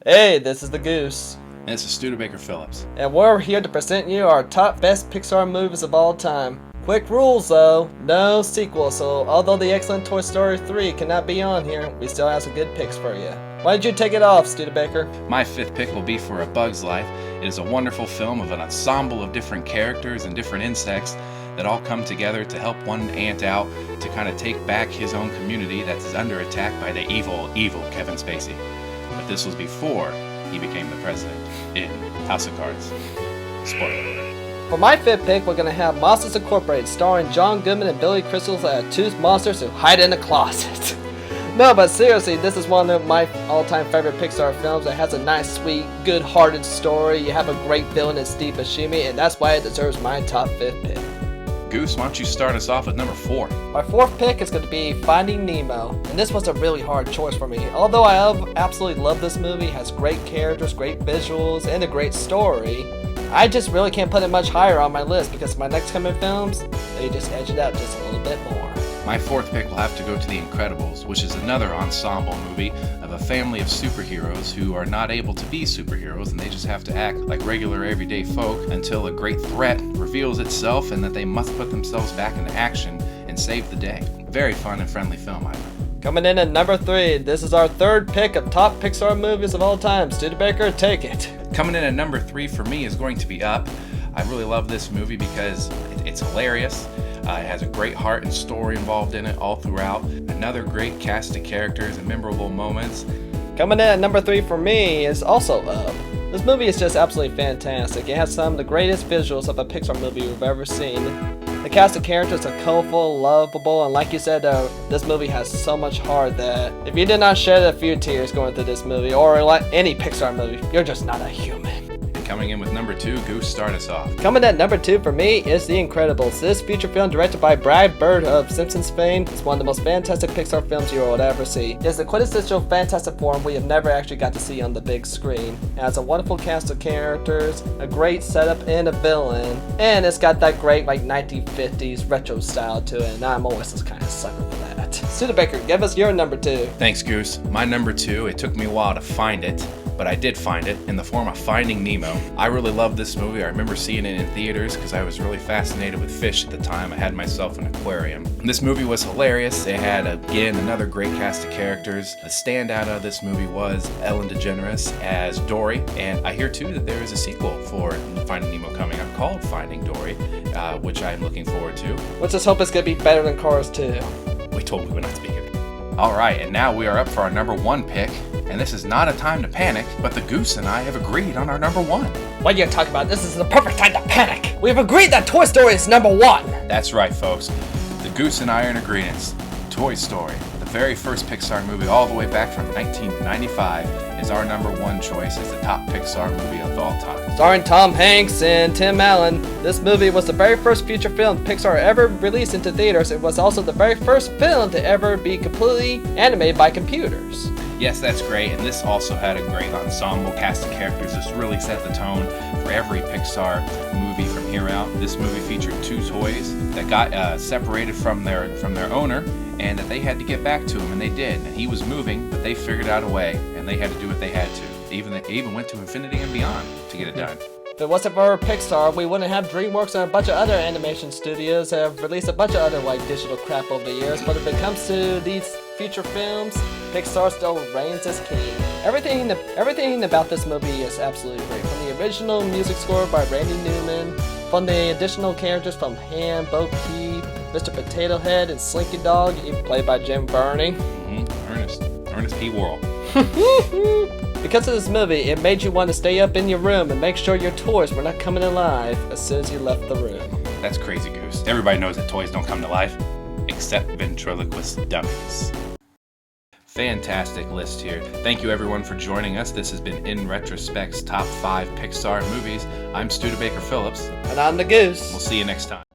Hey, this is the Goose, And this is Studebaker Phillips. and we're here to present you our top best Pixar movies of all time. Quick rules though, no sequel, so although the excellent Toy Story 3 cannot be on here, we still have some good picks for you. Why don't you take it off, Studebaker? My fifth pick will be for A Bug's Life. It is a wonderful film of an ensemble of different characters and different insects that all come together to help one ant out to kind of take back his own community that is under attack by the evil Kevin Spacey. But this was before he became the president in House of Cards. Spoiler alert. For my fifth pick, we're gonna have Monsters Incorporated, starring John Goodman and Billy Crystal as two monsters who hide in a closet. No, but seriously, this is one of my all-time favorite Pixar films. It has a nice, sweet, good-hearted story. You have a great villain in Steve Buscemi, and that's why it deserves my top fifth pick. Goose, why don't you start us off with number 4? My fourth pick is going to be Finding Nemo, and this was a really hard choice for me. Although I absolutely love this movie, it has great characters, great visuals, and a great story, I just really can't put it much higher on my list because my next coming films, they just edge it out just a little bit more. My fourth pick will have to go to The Incredibles, which is another ensemble movie of a family of superheroes who are not able to be superheroes and they just have to act like regular everyday folk until a great threat reveals itself and that they must put themselves back into action and save the day. Very fun and friendly film, I think. Coming in at number 3, this is our third pick of top Pixar movies of all time. Studebaker, take it. Coming in at number 3 for me is going to be Up. I really love this movie because it's hilarious. It has a great heart and story involved in it all throughout. Another great cast of characters and memorable moments. Coming in at number 3 for me is also Up. This movie is just absolutely fantastic. It has some of the greatest visuals of a Pixar movie we've ever seen. The cast of characters are colorful, lovable, and like you said, this movie has so much heart that if you did not shed a few tears going through this movie, or like any Pixar movie, you're just not a human. Coming in with number 2, Goose, start us off. Coming at number 2 for me is The Incredibles. This feature film directed by Brad Bird of Simpsons fame is one of the most fantastic Pixar films you will ever see. It's the quintessential fantastic form we have never actually got to see on the big screen. It has a wonderful cast of characters, a great setup and a villain, and it's got that great 1950s retro style to it, and I'm always just kind of sucker for that. Studebaker, give us your number 2. Thanks, Goose. My number 2, it took me a while to find it, but I did find it in the form of Finding Nemo. I really love this movie. I remember seeing it in theaters because I was really fascinated with fish at the time. I had myself an aquarium. This movie was hilarious. It had, again, another great cast of characters. The standout of this movie was Ellen DeGeneres as Dory, and I hear too that there is a sequel for Finding Nemo coming up called Finding Dory, which I'm looking forward to. Let's just hope it's going to be better than Cars 2. We told me we're not speaking. Alright, and now we are up for our number 1 pick, and this is not a time to panic, but the Goose and I have agreed on our number 1. What are you talking about? This is the perfect time to panic! We've agreed that Toy Story is number 1! That's right, folks. The Goose and I are in agreement. Toy Story, the very first Pixar movie all the way back from 1995, is our number 1 choice as the top Pixar movie of all time. Starring Tom Hanks and Tim Allen, this movie was the very first feature film Pixar ever released into theaters. It was also the very first film to ever be completely animated by computers. Yes, that's great, and this also had a great ensemble cast of characters. This really set the tone for every Pixar movie from here out. This movie featured 2 toys that got separated from their owner, and that they had to get back to him, and they did. And he was moving, but they figured out a way, and they had to do what they had to. They even went to infinity and beyond to get it done. If it wasn't for Pixar, we wouldn't have DreamWorks and a bunch of other animation studios that have released a bunch of other digital crap over the years. But if it comes to these future films, Pixar still reigns as king. Everything about this movie is absolutely great. From the original music score by Randy Newman, from the additional characters from Ham, Bo Peep, Mr. Potato Head, and Slinky Dog, played by Jim Varney. Ernest P. Worrell. Because of this movie, it made you want to stay up in your room and make sure your toys were not coming alive as soon as you left the room. That's crazy, Goose. Everybody knows that toys don't come to life, except ventriloquist dummies. Fantastic list here. Thank you everyone for joining us. This has been In Retrospect's Top 5 Pixar Movies. I'm Studebaker Phillips. And I'm the Goose. We'll see you next time.